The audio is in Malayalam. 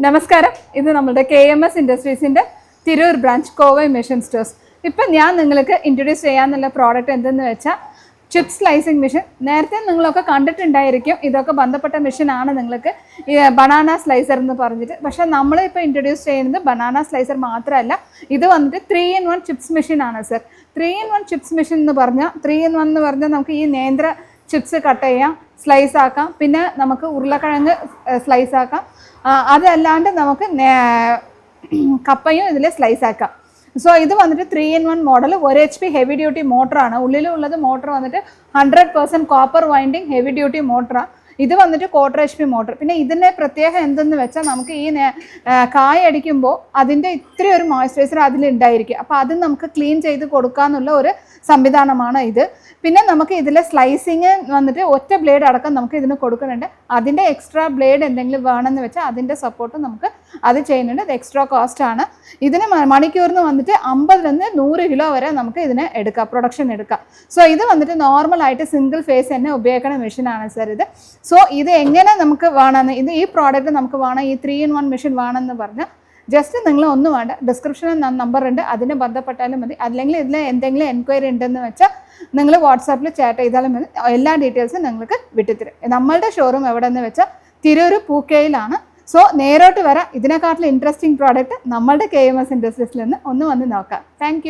നമസ്കാരം. ഇത് നമ്മുടെ KMS ഇൻഡസ്ട്രീസിൻ്റെ Tirur branch Kovai machine stores. ഇപ്പം ഞാൻ നിങ്ങൾക്ക് ഇൻട്രൊഡ്യൂസ് ചെയ്യാനുള്ള പ്രോഡക്റ്റ് എന്തെന്ന് വെച്ചാൽ ചിപ്പ് സ്ലൈസിങ് മെഷീൻ. നേരത്തെ നിങ്ങളൊക്കെ കണ്ടിട്ടുണ്ടായിരിക്കും, ഇതൊക്കെ ബന്ധപ്പെട്ട മെഷീനാണ് നിങ്ങൾക്ക് ഈ ബനാന സ്ലൈസർ എന്ന് പറഞ്ഞിട്ട്. പക്ഷേ നമ്മളിപ്പോൾ ഇൻട്രൊഡ്യൂസ് ചെയ്യുന്നത് ബനാന സ്ലൈസർ മാത്രമല്ല, ഇത് വന്നിട്ട് 3-in-1 ചിപ്സ് മെഷീനാണ് സർ. 3-in-1 ചിപ്സ് മെഷീൻ എന്ന് പറഞ്ഞാൽ 3-in-1 എന്ന് പറഞ്ഞാൽ നമുക്ക് ഈ നേന്ത്ര ചിപ്സ് കട്ട് ചെയ്യാം, സ്ലൈസ് ആക്കാം, പിന്നെ നമുക്ക് ഉരുളക്കിഴങ്ങ് സ്ലൈസ് ആക്കാം, അതല്ലാണ്ട് നമുക്ക് കപ്പയും ഇതിൽ സ്ലൈസ് ആക്കാം. സോ ഇത് വന്നിട്ട് 3-in-1 model, 1 HP heavy duty മോട്ടറാണ്. ഉള്ളിലുള്ളത് മോട്ടർ വന്നിട്ട് 100% കോപ്പർ വൈൻഡിങ് ഹെവി ഡ്യൂട്ടി മോട്ടറാണ്. ഇത് വന്നിട്ട് 1/4 HP മോട്ടർ. പിന്നെ ഇതിൻ്റെ പ്രത്യേകം എന്തെന്ന് വെച്ചാൽ നമുക്ക് ഈ കായ അടിക്കുമ്പോൾ അതിൻ്റെ ഇത്രയും ഒരു മോയ്സ്ചറൈസർ അതിലുണ്ടായിരിക്കും. അപ്പോൾ അത് നമുക്ക് ക്ലീൻ ചെയ്ത് കൊടുക്കാമെന്നുള്ള ഒരു സംവിധാനമാണ് ഇത്. പിന്നെ നമുക്ക് ഇതിലെ സ്ലൈസിങ് വന്നിട്ട് ഒറ്റ ബ്ലേഡ് അടക്കം നമുക്ക് ഇതിന് കൊടുക്കുന്നുണ്ട്. അതിൻ്റെ എക്സ്ട്രാ ബ്ലേഡ് എന്തെങ്കിലും വേണമെന്ന് വെച്ചാൽ അതിൻ്റെ സപ്പോർട്ട് നമുക്ക് അത് ചെയ്യുന്നുണ്ട്. ഇത് എക്സ്ട്രാ കോസ്റ്റാണ്. ഇതിന് മണിക്കൂറിന് വന്നിട്ട് 50-100 കിലോ വരെ നമുക്ക് ഇതിന് എടുക്കാം, പ്രൊഡക്ഷൻ എടുക്കാം. സോ ഇത് വന്നിട്ട് നോർമലായിട്ട് സിംഗിൾ ഫേസ് തന്നെ ഉപയോഗിക്കുന്ന മെഷീനാണ് സർ ഇത്. സോ ഇത് എങ്ങനെ നമുക്ക് വേണമെന്ന്, ഇത് ഈ പ്രോഡക്റ്റ് നമുക്ക് വേണം, ഈ 3-in-1 മെഷീൻ വേണമെന്ന് പറഞ്ഞാൽ ജസ്റ്റ് നിങ്ങൾ ഒന്നും വേണ്ട, ഡിസ്ക്രിപ്ഷനിൽ നമ്പർ ഉണ്ട്, അതിന് ബന്ധപ്പെട്ടാലും മതി. അല്ലെങ്കിൽ ഇതിൽ എന്തെങ്കിലും എൻക്വയറി ഉണ്ടെന്ന് വെച്ചാൽ നിങ്ങൾ വാട്സാപ്പിൽ ചാറ്റ് ചെയ്താലും മതി. എല്ലാ ഡീറ്റെയിൽസും നിങ്ങൾക്ക് വിട്ടുതരും. നമ്മളുടെ ഷോറൂം എവിടെയെന്ന് വെച്ചാൽ തിരൂർ പൂക്കയിലാണ്. സോ നേരോട്ട് വരാം. ഇതിനെക്കാട്ടിലും ഇൻട്രസ്റ്റിംഗ് പ്രോഡക്റ്റ് നമ്മളുടെ KMS ഇൻഡസ്ട്രീസിൽ നിന്ന് ഒന്ന് വന്ന് നോക്കാം. താങ്ക്